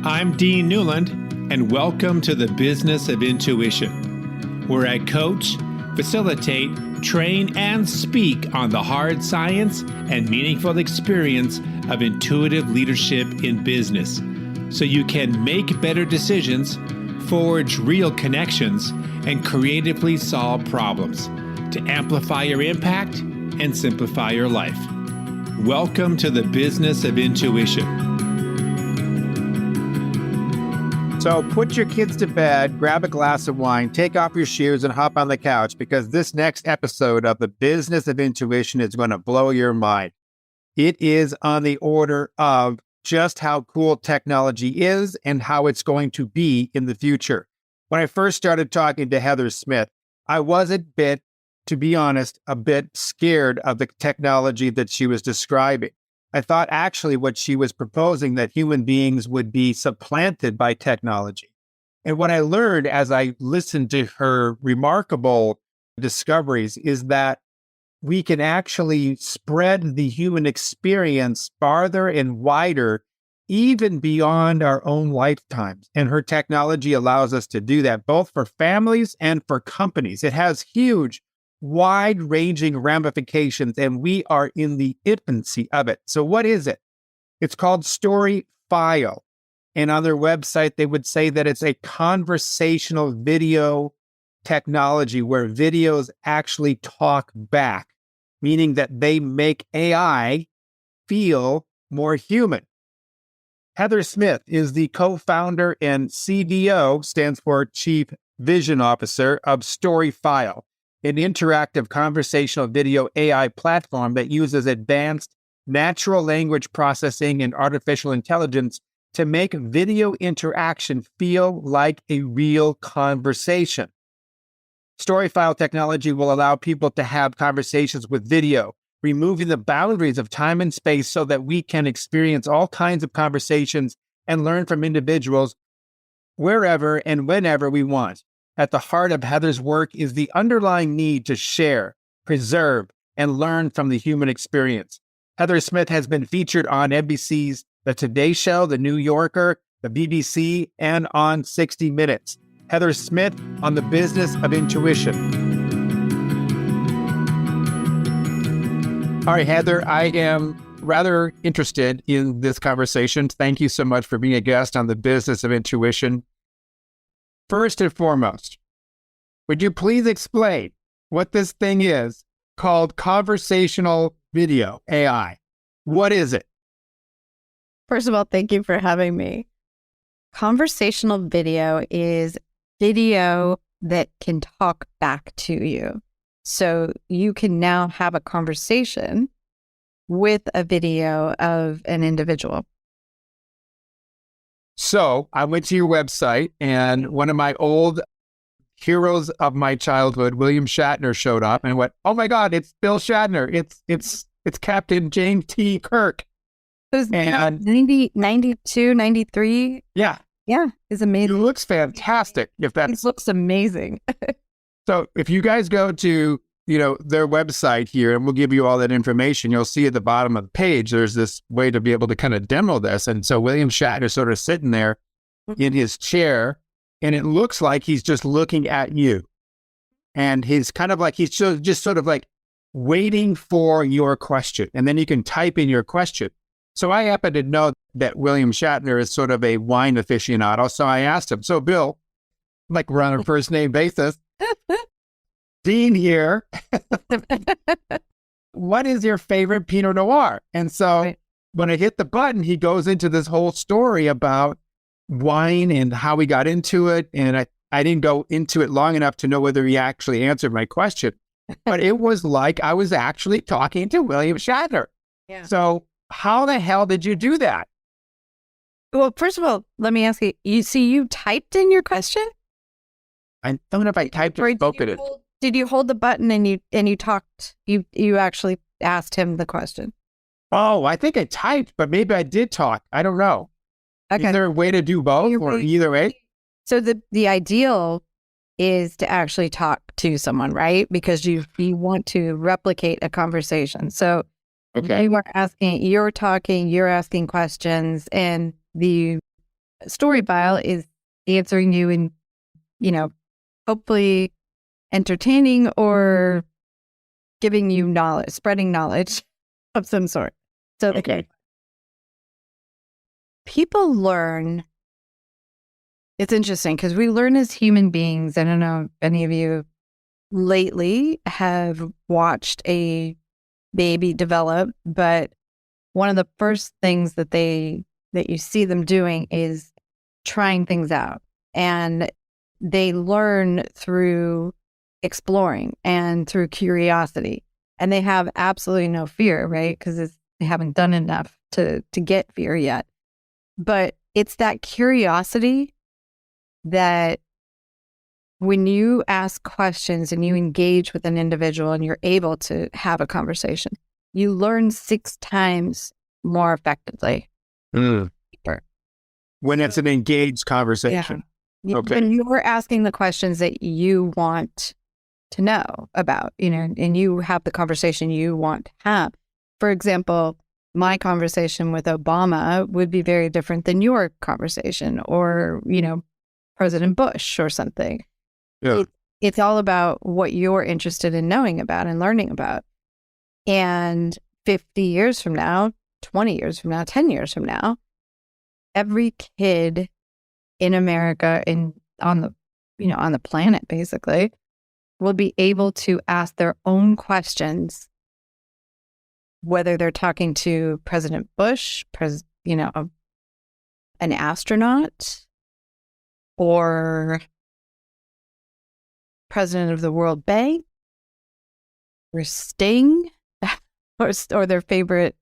I'm Dean Newland, and welcome to the Business of Intuition, where I coach, facilitate, train, and speak on the hard science and meaningful experience of intuitive leadership in business, so you can make better decisions, forge real connections, and creatively solve problems to amplify your impact and simplify your life. Welcome to the Business of Intuition. So put your kids to bed, grab a glass of wine, take off your shoes, and hop on the couch, because this next episode of the Business of Intuition is going to blow your mind. It is on the order of just how cool technology is and how it's going to be in the future. When I first started talking to Heather Smith, I was to be honest, a bit scared of the technology that she was describing. I thought actually what she was proposing, that human beings would be supplanted by technology. And what I learned as I listened to her remarkable discoveries is that we can actually spread the human experience farther and wider, even beyond our own lifetimes. And her technology allows us to do that, both for families and for companies. It has huge, wide-ranging ramifications, and we are in the infancy of it. So what is it? It's called Storyfile. And on their website, they would say that it's a conversational video technology where videos actually talk back, meaning that they make AI feel more human. Heather Smith is the co-founder and CVO, stands for Chief Vision Officer, of Storyfile, an interactive conversational video AI platform that uses advanced natural language processing and artificial intelligence to make video interaction feel like a real conversation. Storyfile technology will allow people to have conversations with video, removing the boundaries of time and space so that we can experience all kinds of conversations and learn from individuals wherever and whenever we want. At the heart of Heather's work is the underlying need to share, preserve, and learn from the human experience. Heather Smith has been featured on NBC's The Today Show, The New Yorker, the BBC, and on 60 Minutes. Heather Smith on the Business of Intuition. All right, Heather, I am rather interested in this conversation. Thank you so much for being a guest on the Business of Intuition. First and foremost, would you please explain what this thing is called Conversational Video AI? What is it? First of all, thank you for having me. Conversational video is video that can talk back to you. So you can now have a conversation with a video of an individual. So I went to your website, and one of my old heroes of my childhood, William Shatner, showed up and went, "Oh my God, it's Bill Shatner. It's Captain James T. Kirk." It was 90, 92, 93. Yeah. Yeah, it's amazing. He looks fantastic. He looks amazing. So if you guys go to, their website here, and we'll give you all that information, you'll see at the bottom of the page, there's this way to be able to kind of demo this. And so William Shatner sort of sitting there in his chair, and it looks like he's just looking at you. And he's kind of like, he's just sort of like waiting for your question. And then you can type in your question. So I happen to know that William Shatner is sort of a wine aficionado. So I asked him, "So Bill, like we're on a first name basis, Dean here, what is your favorite Pinot Noir?" And so when I hit the button, he goes into this whole story about wine and how he got into it. And I didn't go into it long enough to know whether he actually answered my question. But it was like I was actually talking to William Shatner. Yeah. So how the hell did you do that? Well, first of all, let me ask you, you typed in your question? I don't know if I typed or spoke it. Did you hold the button and you talked, you actually asked him the question? Oh, I think I typed, but maybe I did talk. I don't know. Okay. Is there a way to do both or either way? So the ideal is to actually talk to someone, right? Because you want to replicate a conversation. So okay, you're talking, you're asking questions, and the Storyfile is answering you in, hopefully entertaining or giving you knowledge, spreading knowledge of some sort. So people learn. It's interesting because we learn as human beings. I don't know if any of you lately have watched a baby develop, but one of the first things that you see them doing is trying things out. And they learn through exploring and through curiosity. And they have absolutely no fear, right? Because they haven't done enough to get fear yet. But it's that curiosity that when you ask questions and you engage with an individual and you're able to have a conversation, you learn 6 times more effectively. When it's an engaged conversation. Yeah. Okay. When you're asking the questions that you want to know about, and you have the conversation you want to have. For example, my conversation with Obama would be very different than your conversation or, President Bush or something. Yeah. It's all about what you're interested in knowing about and learning about. And 50 years from now, 20 years from now, 10 years from now, every kid in America on the planet basically will be able to ask their own questions, whether they're talking to President Bush, an astronaut, or president of the World Bank, or Sting, or their favorite,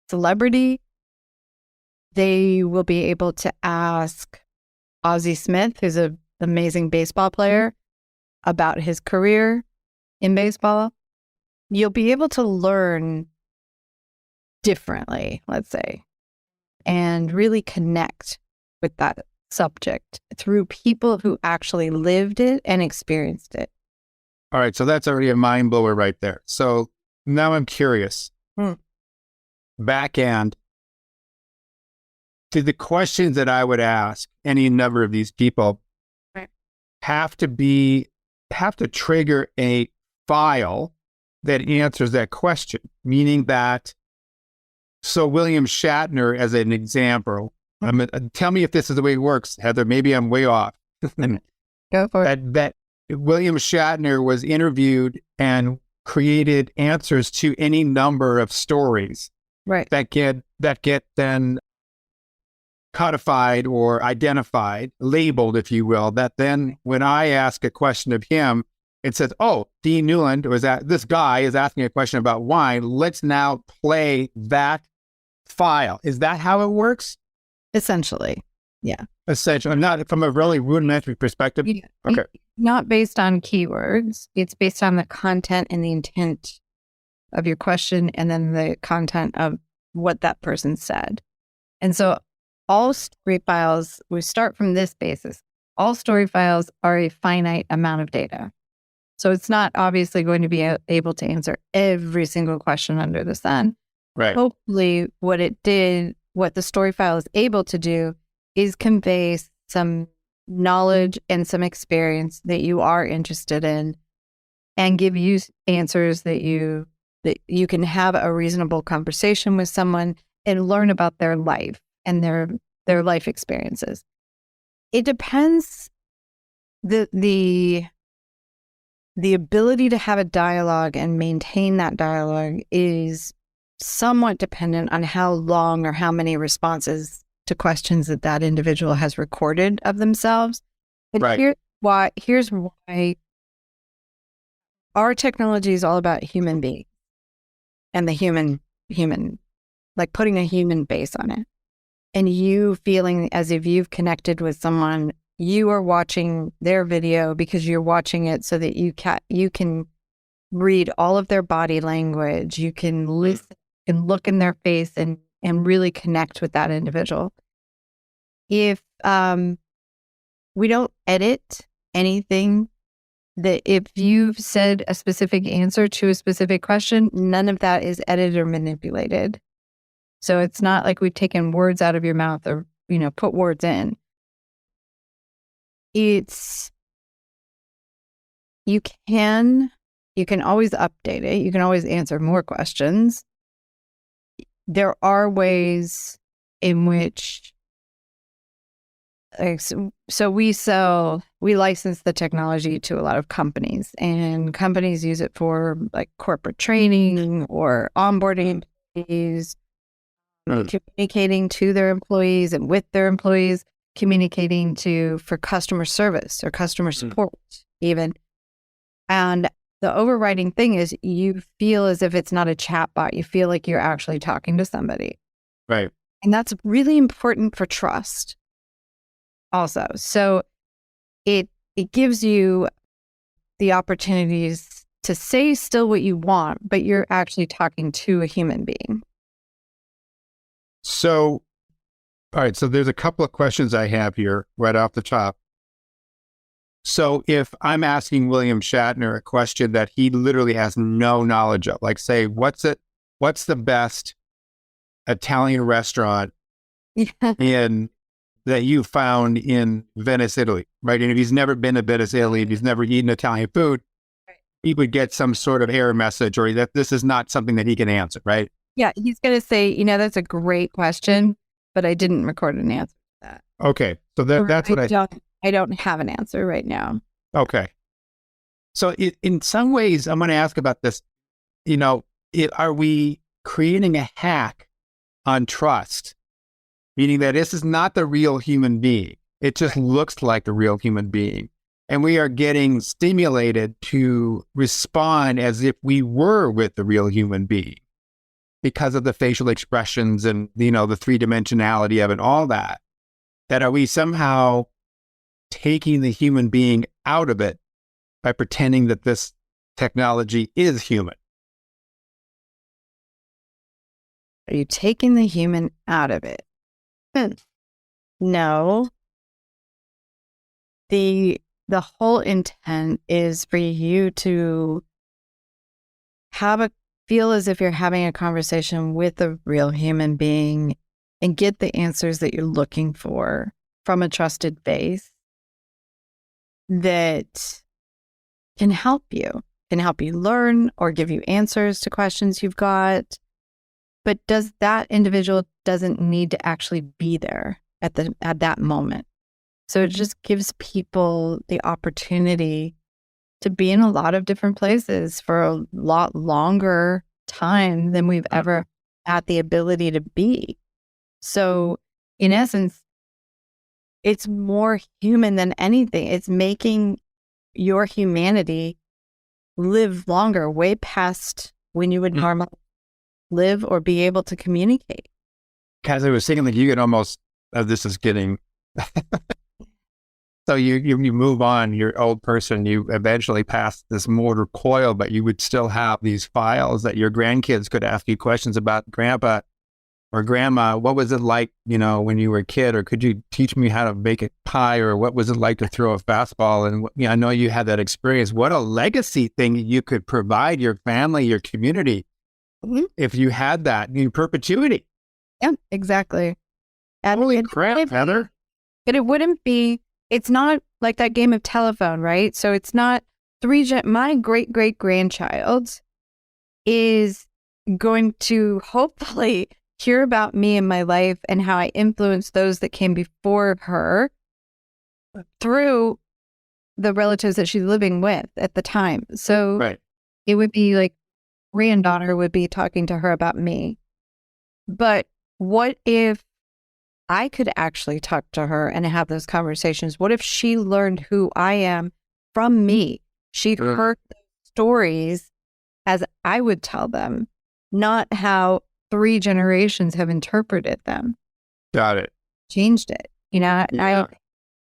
celebrity. They will be able to ask Ozzie Smith, who's an amazing baseball player, about his career in baseball. You'll be able to learn differently, let's say, and really connect with that subject through people who actually lived it and experienced it. All right. So that's already a mind blower right there. So now I'm curious. Back end, do the questions that I would ask any number of these people have to trigger a file that answers that question? Meaning that, so William Shatner, as an example, tell me if this is the way it works, Heather. Maybe I'm way off. Go for it. That William Shatner was interviewed and created answers to any number of stories, right? That get then codified or identified, labeled, if you will. That then, when I ask a question of him, it says, "Oh, Dean Newland this guy is asking a question about wine. Let's now play that file." Is that how it works? Essentially, yeah. Essentially, not from a really rudimentary perspective. Okay. Not based on keywords. It's based on the content and the intent of your question, and then the content of what that person said. And so, all story files, we start from this basis. All story files are a finite amount of data. So it's not obviously going to be able to answer every single question under the sun. Right. Hopefully what the story file is able to do is convey some knowledge and some experience that you are interested in and give you answers that you can have a reasonable conversation with someone and learn about their life and their life experiences. It depends. The ability to have a dialogue and maintain that dialogue is somewhat dependent on how long or how many responses to questions that individual has recorded of themselves. But right. Here's why our technology is all about human beings and the human, like putting a human face on it. And you feeling as if you've connected with someone. You are watching their video because you're watching it so that you can read all of their body language. You can listen and look in their face and really connect with that individual. If we don't edit anything, that if you've said a specific answer to a specific question, none of that is edited or manipulated. So it's not like we've taken words out of your mouth or, put words in. It's, you can always update it. You can always answer more questions. There are ways in which, so we license the technology to a lot of companies, and companies use it for like corporate training or onboarding employees, communicating to their employees and with their employees, communicating for customer service or customer support even. And the overriding thing is you feel as if it's not a chat bot. You feel like you're actually talking to somebody. Right. And that's really important for trust also. So it gives you the opportunities to say still what you want, but you're actually talking to a human being. So, all right. So there's a couple of questions I have here right off the top. So if I'm asking William Shatner a question that he literally has no knowledge of, like say, what's the best Italian restaurant that you found in Venice, Italy, right? And if he's never been to Venice, Italy, if he's never eaten Italian food, he would get some sort of error message or that this is not something that he can answer, right? Yeah, he's going to say, that's a great question, but I didn't record an answer to that. Okay. So that's what I don't have an answer right now. Okay. So in some ways, I'm going to ask about this. Are we creating a hack on trust? Meaning that this is not the real human being. It just looks like the real human being. And we are getting stimulated to respond as if we were with the real human being because of the facial expressions and, the three-dimensionality of it, all that. That are we somehow taking the human being out of it by pretending that this technology is human? Are you taking the human out of it? No. The whole intent is for you to feel as if you're having a conversation with a real human being and get the answers that you're looking for from a trusted base that can help you learn or give you answers to questions you've got. But that individual doesn't need to actually be there at that moment. So it just gives people the opportunity to be in a lot of different places for a lot longer time than we've ever had the ability to be. So in essence, it's more human than anything. It's making your humanity live longer, way past when you would normally live or be able to communicate. Because I was thinking that you could almost, this is getting, so you move on, you're an old person, you eventually pass this mortar coil, but you would still have these files that your grandkids could ask you questions about. Grandpa or grandma, what was it like, when you were a kid? Or could you teach me how to bake a pie? Or what was it like to throw a fastball? And I know you had that experience. What a legacy thing you could provide your family, your community, if you had that in perpetuity. Yeah, exactly. And holy crap, Heather. But it wouldn't be, it's not like that game of telephone, right? So it's not my great-great-grandchild is going to hopefully hear about me and my life and how I influenced those that came before her through the relatives that she's living with at the time. So It would be like granddaughter would be talking to her about me. But what if I could actually talk to her and have those conversations? What if she learned who I am from me? She heard stories as I would tell them, not how 3 generations have interpreted them. Got it. Changed it.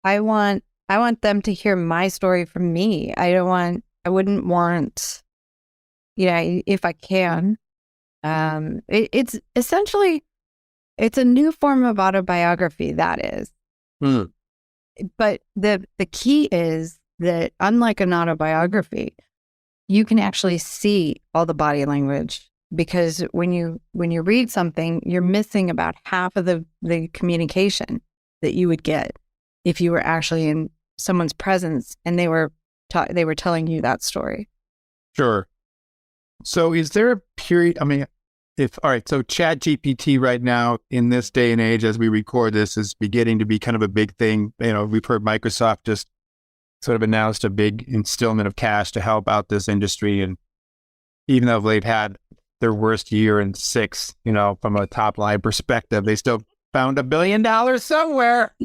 I want them to hear my story from me. I wouldn't want, if I can. It's essentially, it's a new form of autobiography, that is. But the key is that unlike an autobiography, you can actually see all the body language because when you read something, you're missing about half of the communication that you would get if you were actually in someone's presence and they were telling you that story. Sure. So is there a period, I mean, so ChatGPT right now in this day and age, as we record this, is beginning to be kind of a big thing. We've heard Microsoft just sort of announced a big instillment of cash to help out this industry. And even though they've had their worst year in 6, from a top line perspective, they still found $1 billion somewhere.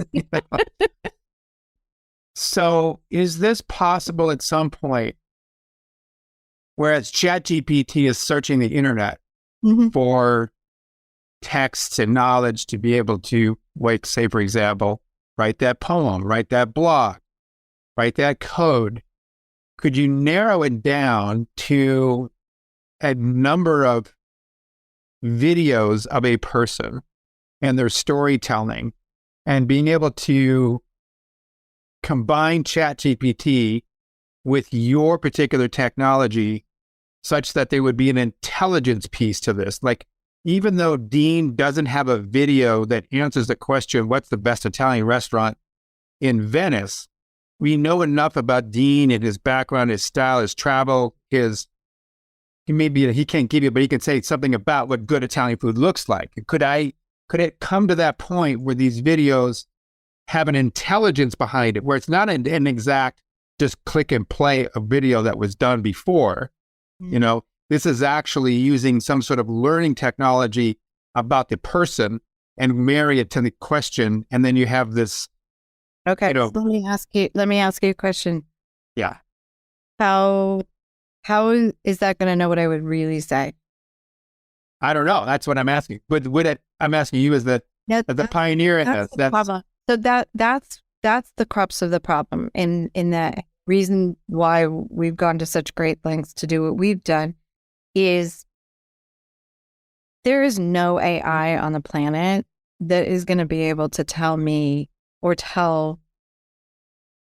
So is this possible at some point, whereas ChatGPT is searching the internet for texts and knowledge to be able to, say, for example, write that poem, write that blog, write that code, could you narrow it down to a number of videos of a person and their storytelling and being able to combine ChatGPT with your particular technology such that there would be an intelligence piece to this? Like, even though Dean doesn't have a video that answers the question, what's the best Italian restaurant in Venice, we know enough about Dean and his background, his style, his travel, he can't give you, but he can say something about what good Italian food looks like. Could it come to that point where these videos have an intelligence behind it, where it's not an exact just click and play a video that was done before? This is actually using some sort of learning technology about the person and marry it to the question, and then you have this. Okay, so let me ask you a question. Yeah. How is that going to know what I would really say? I don't know. That's what I'm asking. But I'm asking you as the pioneer in this. That's the problem. So that's the crux of the problem. In that reason why we've gone to such great lengths to do what we've done is there is no AI on the planet that is going to be able to tell me or tell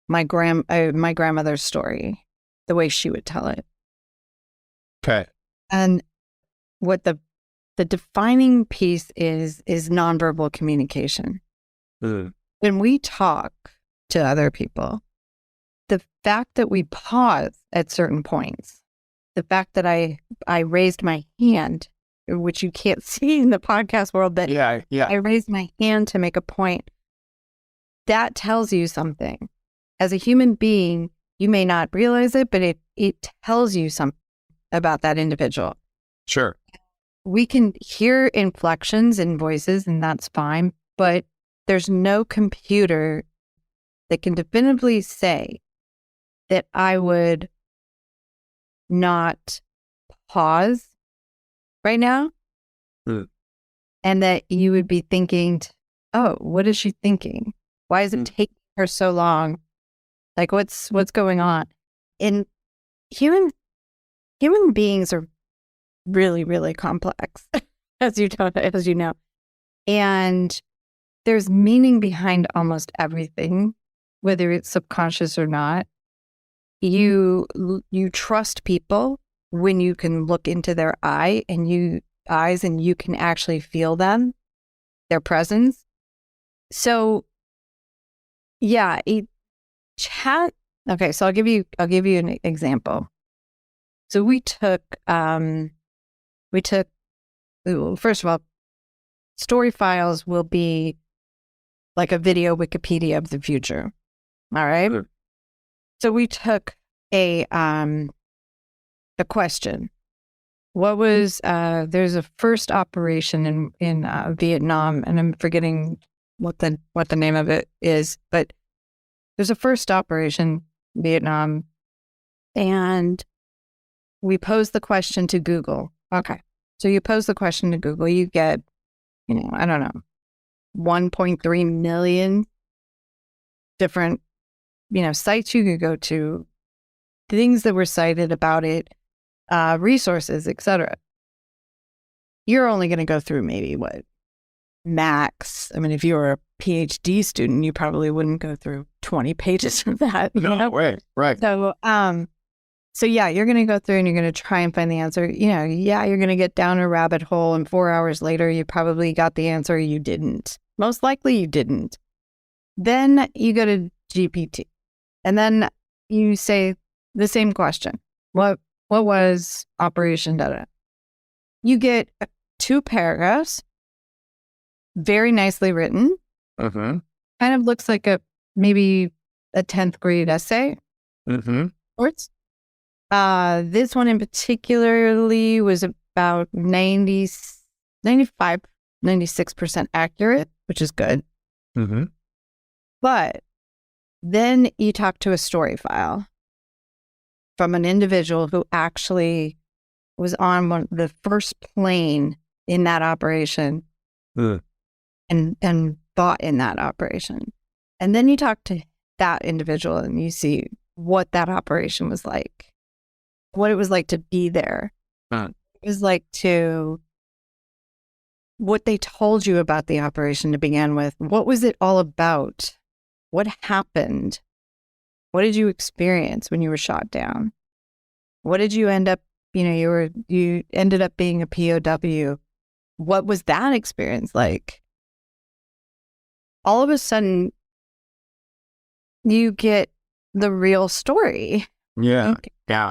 my grandmother's story the way she would tell it. Okay. And what the defining piece is nonverbal communication. When we talk to other people, the fact that we pause at certain points, the fact that I raised my hand, which you can't see in the podcast world, but I raised my hand to make a point, that tells you something. As a human being, you may not realize it, but it tells you something about that individual. Sure. We can hear inflections in voices, and that's fine, but there's no computer that can definitively say that I would not pause right now and that you would be thinking, oh, what is she thinking? Why is it taking her so long? Like, what's going on? And human beings are really, really complex, as you know. And there's meaning behind almost everything, whether it's subconscious or not. You trust people when you can look into their eyes and you can actually feel them, their presence. So yeah, chat. Okay, so I'll give you an example. So we took first of all, Storyfiles will be like a video Wikipedia of the future. All right. Sure. So we took a question. What was there's a first operation in Vietnam, and I'm forgetting what the name of it is, but there's a first operation in Vietnam, and we posed the question to Google. Okay, so you pose the question to Google, you get, I don't know, 1.3 million different, sites you could go to, things that were cited about it, resources, etc. You're only going to go through maybe max. I mean, if you were a PhD student, you probably wouldn't go through 20 pages of that. No way. Right. So So yeah, you're going to go through and you're going to try and find the answer. You're going to get down a rabbit hole, and 4 hours later, you probably got the answer. You didn't. Most likely you didn't. Then you go to GPT, and then you say the same question. What was Operation da-da? You get 2 paragraphs, very nicely written. Mm-hmm. Kind of looks like maybe a 10th grade essay. Mm-hmm. Sorts. This one in particularly was about 95, 96% accurate, which is good. Mm-hmm. But then you talk to a Storyfile from an individual who actually was on the first plane in that operation and fought in that operation. And then you talk to that individual and you see what that operation was like, what it was like to be there. It was like what they told you about the operation to begin with. What was it all about? What happened? What did you experience when you were shot down? What did you end up, you ended up being a POW. What was that experience like? All of a sudden, you get the real story. Yeah.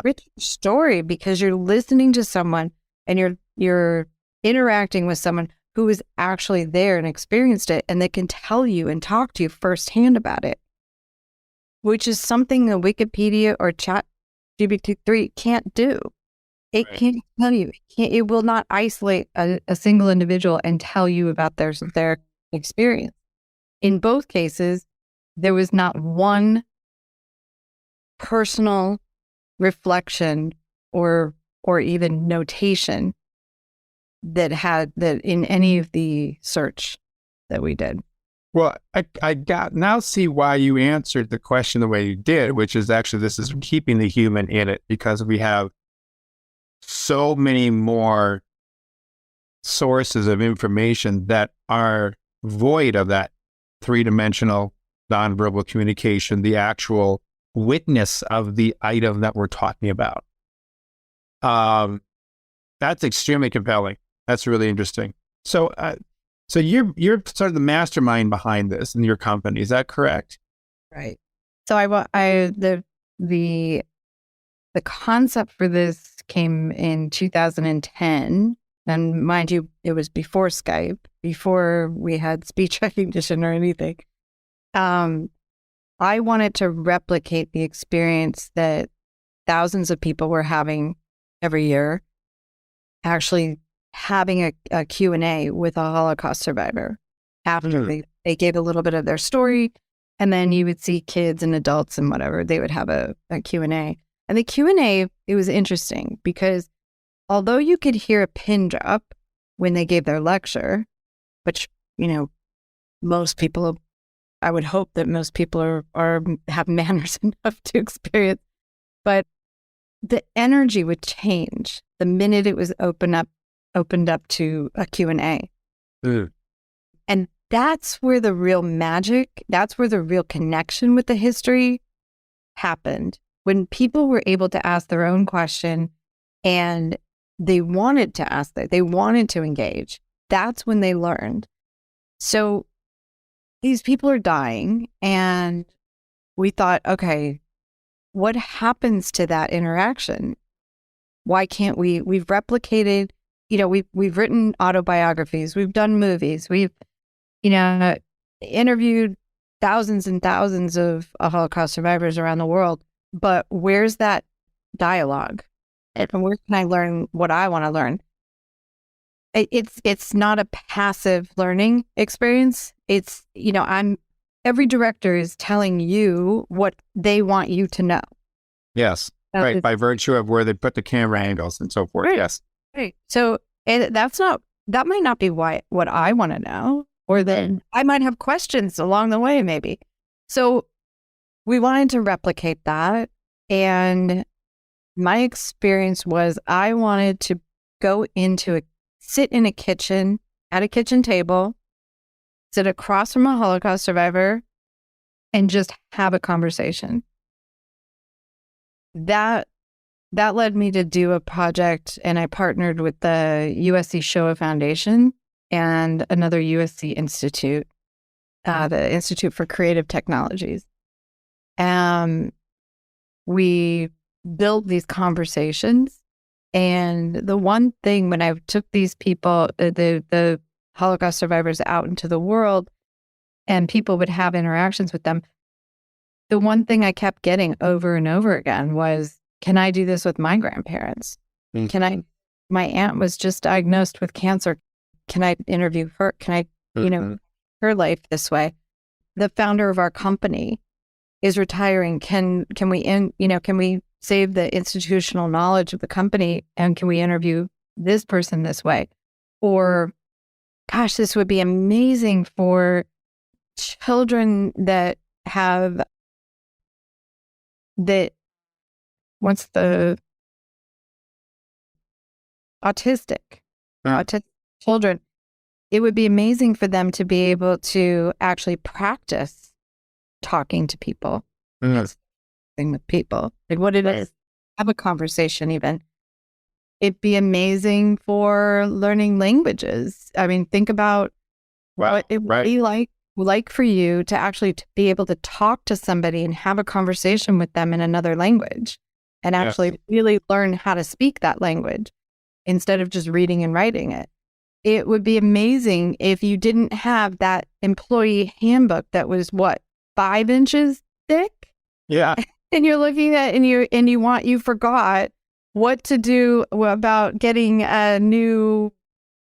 Rich story, because you're listening to someone and you're interacting with someone who was actually there and experienced it, and they can tell you and talk to you firsthand about it, which is something that Wikipedia or ChatGPT-3 can't do. It can't tell you. It will not isolate a single individual and tell you about their experience. In both cases, there was not one personal reflection or even notation that in any of the search that we did. Well, I now see why you answered the question the way you did, which is actually this is keeping the human in it, because we have so many more sources of information that are void of that 3-dimensional nonverbal communication, the actual witness of the item that we're talking about. That's extremely compelling. That's really interesting. So you're sort of the mastermind behind this in your company. Is that correct? Right. So the concept for this came in 2010, and mind you, it was before Skype, before we had speech recognition or anything. I wanted to replicate the experience that thousands of people were having every year, actually having a Q&A with a Holocaust survivor after they gave a little bit of their story, and then you would see kids and adults and whatever, they would have a Q&A. And the Q&A, it was interesting because although you could hear a pin drop when they gave their lecture, which, most people, I would hope that most people have manners enough to experience, but the energy would change the minute it was opened up to a Q&A. And that's where the real magic, that's where the real connection with the history happened. When people were able to ask their own question and they wanted to ask that, they wanted to engage, that's when they learned. So these people are dying, and we thought, okay, what happens to that interaction? Why can't we've replicated, we've written autobiographies, we've done movies, we've, interviewed thousands and thousands of Holocaust survivors around the world. But where's that dialogue? And where can I learn what I want to learn? It's not a passive learning experience. It's, every director is telling you what they want you to know. Yes. Right. By virtue of where they put the camera angles and so forth. Right. Yes. Right. So that might not be what I want to know, or then I might have questions along the way, maybe. So we wanted to replicate that. And my experience was I wanted to go sit in a kitchen, at a kitchen table, sit across from a Holocaust survivor, and just have a conversation. That that led me to do a project, and I partnered with the USC Showa Foundation and another USC institute, the Institute for Creative Technologies. We built these conversations. And the one thing when I took these people, the Holocaust survivors, out into the world and people would have interactions with them, the one thing I kept getting over and over again was, can I do this with my grandparents? My aunt was just diagnosed with cancer. Can I interview her? Can I, her life this way? The founder of our company is retiring. Can we save the institutional knowledge of the company, and can we interview this person this way? Or, gosh, this would be amazing for children that have autistic children. It would be amazing for them to be able to actually practice talking to people, with people, like what it is, have a conversation even. It'd be amazing for learning languages. I mean, think about what it would be like for you to actually be able to talk to somebody and have a conversation with them in another language and actually really learn how to speak that language instead of just reading and writing it. It would be amazing if you didn't have that employee handbook that was 5 inches thick? Yeah. And you're looking at you forgot what to do about getting a new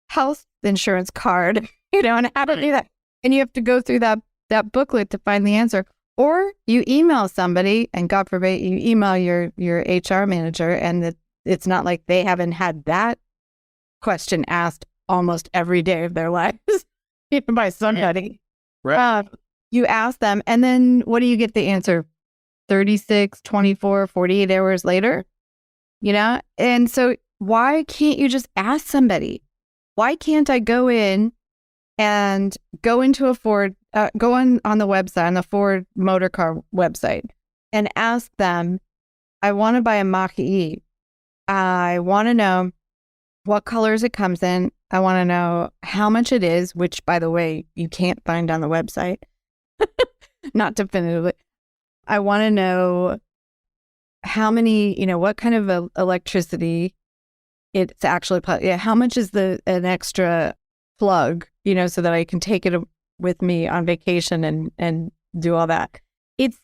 health insurance card, and how to do that. And you have to go through that booklet to find the answer. Or you email somebody, and God forbid you email your HR manager, and it's not like they haven't had that question asked almost every day of their lives by somebody. Right. You ask them, and then what do you get the answer? 36, 24, 48 hours later, And so why can't you just ask somebody? Why can't I go in and go into a Ford, go on the website, on the Ford motor car website, and ask them, I want to buy a Mach-E. I want to know what colors it comes in. I want to know how much it is, which, by the way, you can't find on the website. Not definitively. I want to know how many, what kind of electricity it's actually, how much is an extra plug, so that I can take it with me on vacation and do all that. It's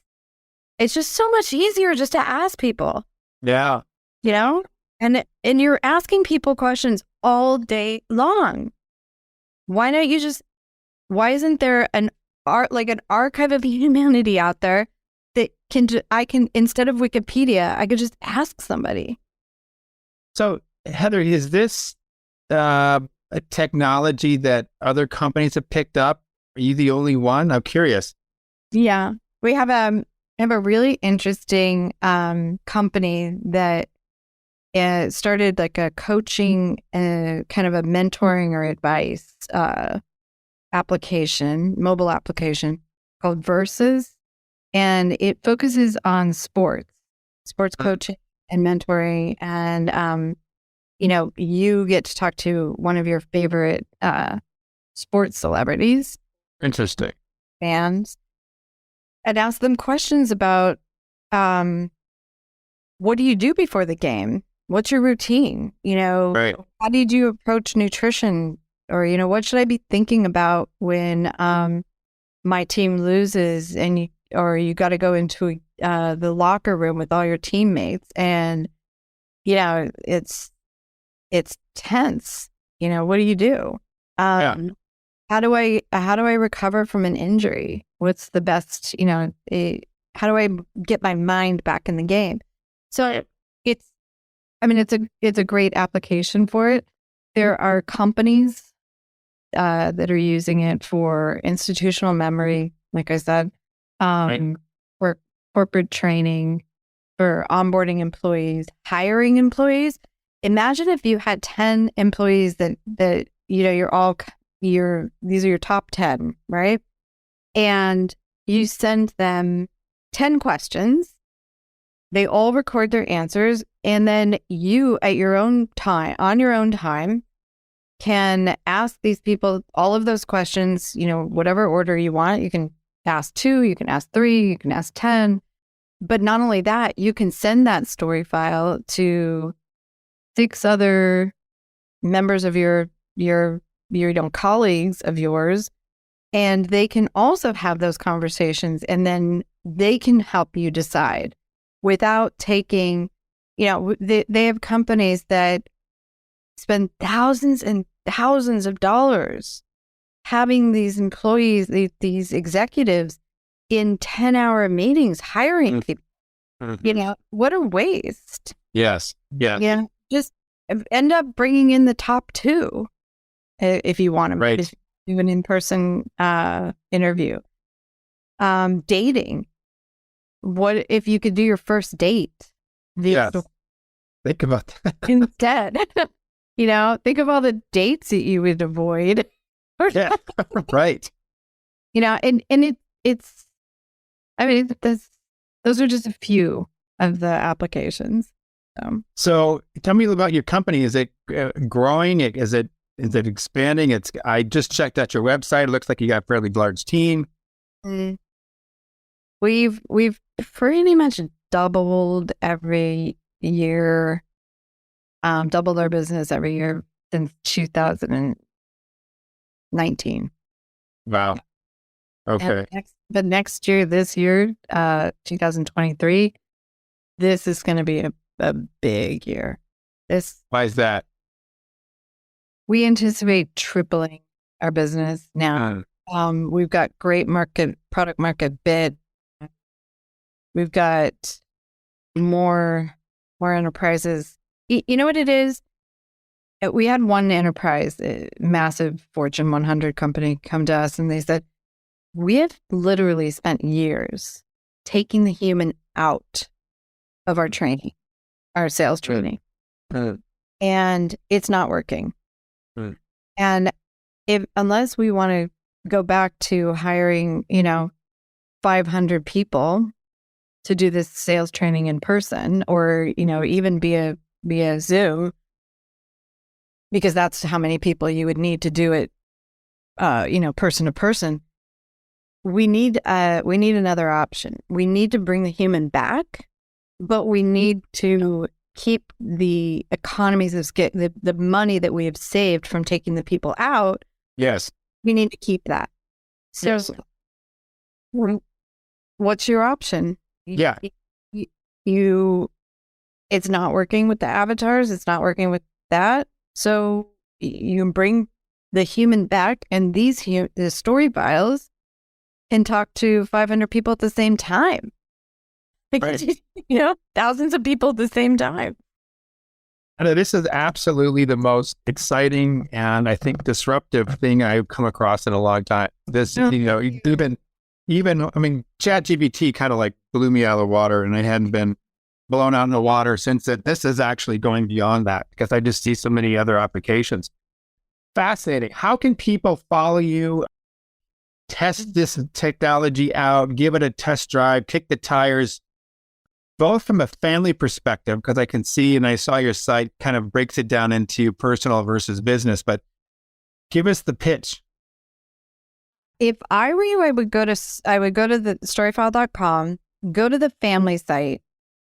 just so much easier just to ask people. Yeah. And you're asking people questions all day long. Why isn't there an archive of humanity out there that I can, instead of Wikipedia, I could just ask somebody. So, Heather, is this a technology that other companies have picked up? Are you the only one? I'm curious. Yeah, we have a really interesting company that started like a coaching, kind of a mentoring or advice mobile application called Versus. And it focuses on sports coaching and mentoring. And, you get to talk to one of your favorite sports celebrities. Interesting. Fans. And ask them questions about what do you do before the game? What's your routine? Right. How did you approach nutrition? Or, what should I be thinking about when my team loses or you got to go into the locker room with all your teammates and, it's tense. What do you do? How do I recover from an injury? What's the best, how do I get my mind back in the game? So it's a great application for it. There are companies that are using it for institutional memory, like I said, for corporate training, for onboarding employees, hiring employees. Imagine if you had 10 employees that these are your top 10, right? And you send them 10 questions They all record their answers. And then you, at your own time, on your own time, can ask these people all of those questions, whatever order you want. You can ask 2, you can ask 3, you can ask 10. But not only that, you can send that story file to 6 other members of your colleagues of yours, and they can also have those conversations, and then they can help you decide without taking, they have companies that spend thousands and thousands of dollars having these employees, these executives in 10-hour meetings, hiring people. What a waste. Yes. Yeah. Just end up bringing in the top 2 if you want to do an in-person interview. Dating. What if you could do your first date? Yes. Think about that. Instead. Think of all the dates that you would avoid. Yeah, right. And it's, those are just a few of the applications. So tell me about your company. Is it growing? Is it expanding? I just checked out your website. It looks like you got a fairly large team. We've pretty much doubled every year, doubled our business every year since 2019. Wow. Okay. But next year, this year, 2023, this is going to be a big year. Why is that? We anticipate tripling our business now. We've got great product market fit. We've got more enterprises. You know what it is? We had one enterprise, a massive Fortune 100 company, come to us and they said, we have literally spent years taking the human out of our training, our sales training, and it's not working. And unless we want to go back to hiring, 500 people to do this sales training in person, or even via Zoom, because that's how many people you would need to do it, person to person. We need another option. We need to bring the human back, but we need to keep the economies of scale, the money that we have saved from taking the people out. Yes. We need to keep that. So yes. What's your option? Yeah. It's not working with the avatars. It's not working with that. So you bring the human back, and the story files can talk to 500 people at the same time. Right. Thousands of people at the same time. I know this is absolutely the most exciting and I think disruptive thing I've come across in a long time. ChatGPT kind of like blew me out of the water, and I hadn't been blown out in the water since it. This is actually going beyond that because I just see so many other applications. Fascinating. How can people follow you, test this technology out, give it a test drive, kick the tires, both from a family perspective, because I can see, and I saw your site kind of breaks it down into personal versus business, but give us the pitch. If I were you, I would go to the storyfile.com, go to the family site,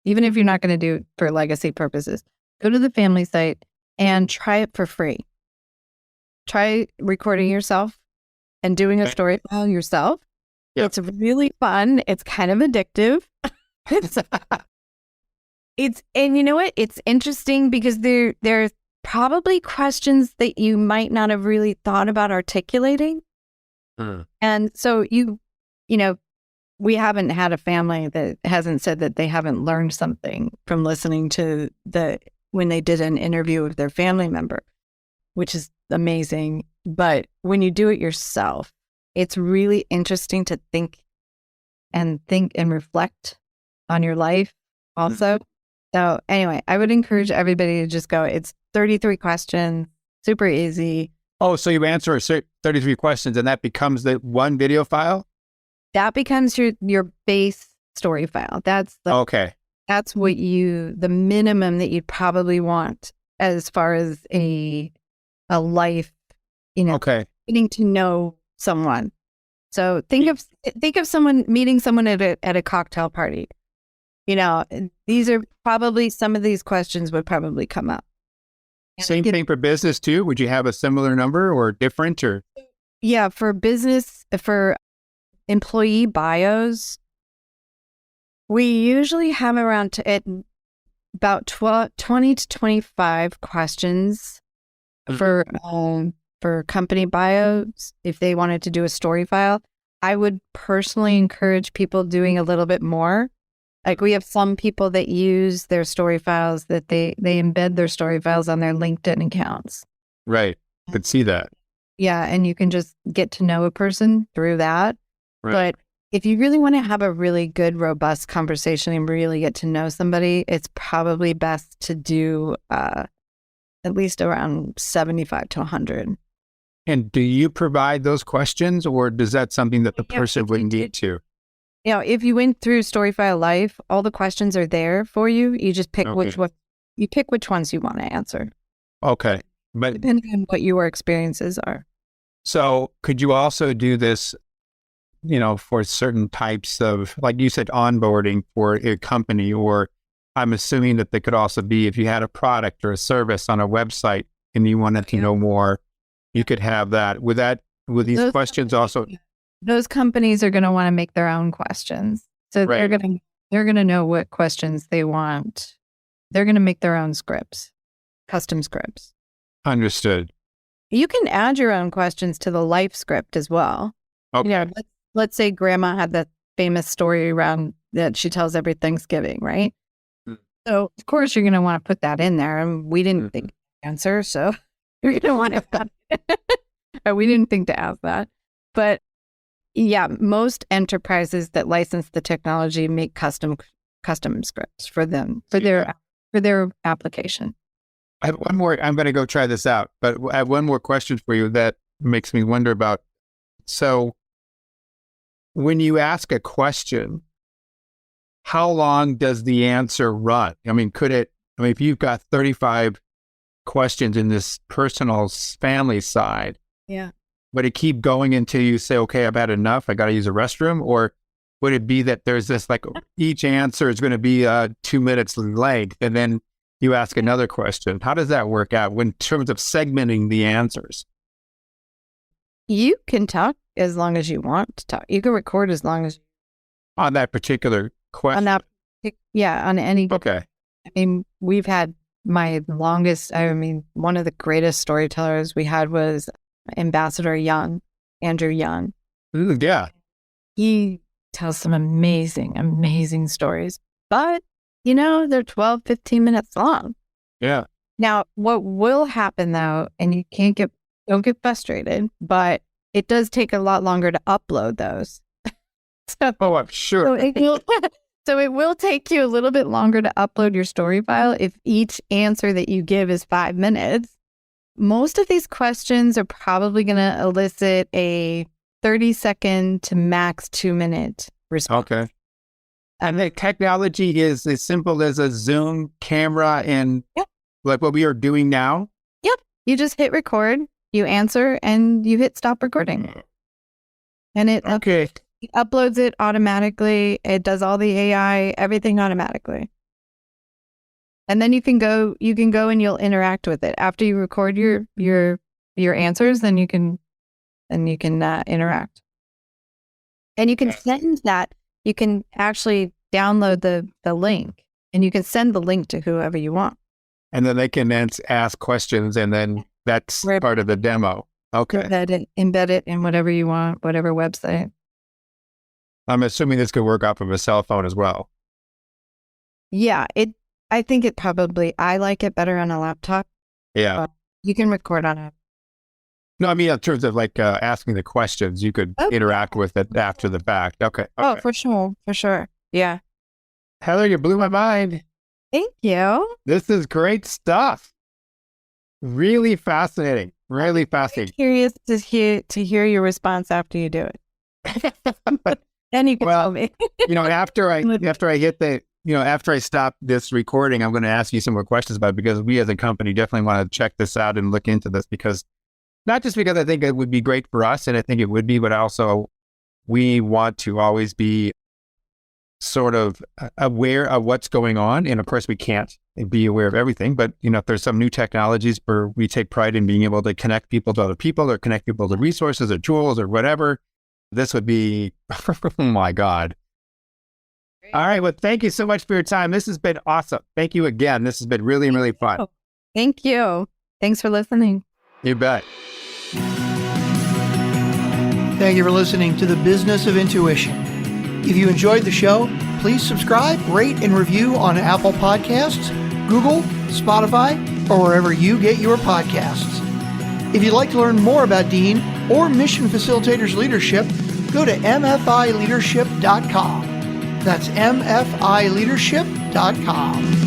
even if you're not going to do it for legacy purposes, go to the family site and try it for free. Try recording yourself and doing a story file yourself. Yep. It's really fun. It's kind of addictive. And you know what? It's interesting because there's probably questions that you might not have really thought about articulating. And so we haven't had a family that hasn't said that they haven't learned something from listening to when they did an interview with their family member, which is amazing. But when you do it yourself, it's really interesting to think and reflect on your life also. So anyway, I would encourage everybody to just go. It's 33 questions, super easy. Oh, so you answer 33 questions and that becomes the one video file? That becomes your base story file. That's okay. That's the minimum that you'd probably want as far as a life, getting to know someone. So think of someone meeting someone at a cocktail party. These are probably, some of these questions would probably come up. Same thing for business too? Would you have a similar number or different or? Yeah, for business, for employee bios, we usually have around about 20 to 25 questions for company bios. If they wanted to do a Storyfile, I would personally encourage people doing a little bit more. Like, we have some people that use their story files, that they embed their story files on their LinkedIn accounts. Right. I could see that. Yeah. And you can just get to know a person through that. Right. But if you really want to have a really good, robust conversation and really get to know somebody, it's probably best to do at least around 75 to 100. And do you provide those questions, or is that something that the person would need to? If you went through Storyfile Life, all the questions are there for you. You just pick which ones you want to answer. Okay. But depending on what your experiences are. So could you also do this, for certain types of, like you said, onboarding for a company, or I'm assuming that they could also be, if you had a product or a service on a website and you wanted to know more, you could have that. Would these questions also? Those companies are going to want to make their own questions. So they're going to know what questions they want. They're going to make their own scripts, custom scripts. Understood. You can add your own questions to the life script as well. Okay. Let's say grandma had that famous story around that she tells every Thanksgiving, right? So of course you're going to want to put that in there. And we didn't think of the answer, so you're going to want to. We didn't think to ask that, but yeah, most enterprises that license the technology make custom scripts for them, for their application. I have one more. I'm going to go try this out, but I have one more question for you that makes me wonder about. So when you ask a question, how long does the answer run? I mean, if you've got 35 questions in this personal family side, would it keep going until you say, okay, I've had enough, I got to use a restroom? Or would it be that there's this, like, each answer is going to be 2 minutes length, and then you ask another question? How does that work out in terms of segmenting the answers? You can talk as long as you want to talk. You can record as long as on that particular question. On any. Okay. I mean, we've had one of the greatest storytellers we had was Ambassador Andrew Young. Yeah. He tells some amazing stories, but they're 12, 15 minutes long. Yeah. Now, what will happen though, and you don't get frustrated, but it does take a lot longer to upload those. I'm sure. So it will take you a little bit longer to upload your story file if each answer that you give is 5 minutes. Most of these questions are probably going to elicit a 30-second to max 2-minute response. Okay. And the technology is as simple as a Zoom camera and like what we are doing now? Yep. You just hit record, you answer, and you hit stop recording. And it uploads it automatically. It does all the AI, everything automatically. And then you can go and you'll interact with it. After you record your answers, then you can interact. And you can send that. You can actually download the link, and you can send the link to whoever you want. And then they can then ask questions, and then that's part of the demo. Okay. Embed it in whatever you want, whatever website. I'm assuming this could work off of a cell phone as well. Yeah, I think I like it better on a laptop. Yeah. You can record on it. No, I mean, in terms of like asking the questions, you could interact with it after the fact. Okay. Oh, for sure. Yeah. Heather, you blew my mind. Thank you. This is great stuff. Really fascinating. Really fascinating. I'm curious to hear your response after you do it. Then you can tell me. After I hit after I stop this recording, I'm going to ask you some more questions about it, because we as a company definitely want to check this out and look into this, because not just because I think it would be great for us, and I think it would be, but also we want to always be sort of aware of what's going on. And of course, we can't be aware of everything, but if there's some new technologies where we take pride in being able to connect people to other people, or connect people to resources or tools or whatever, this would be, oh my God. All right. Well, thank you so much for your time. This has been awesome. Thank you again. This has been really, really fun. Thank you. Thanks for listening. You bet. Thank you for listening to The Business of Intuition. If you enjoyed the show, please subscribe, rate, and review on Apple Podcasts, Google, Spotify, or wherever you get your podcasts. If you'd like to learn more about Dean or Mission Facilitators Leadership, go to mfileadership.com. That's mfileadership.com.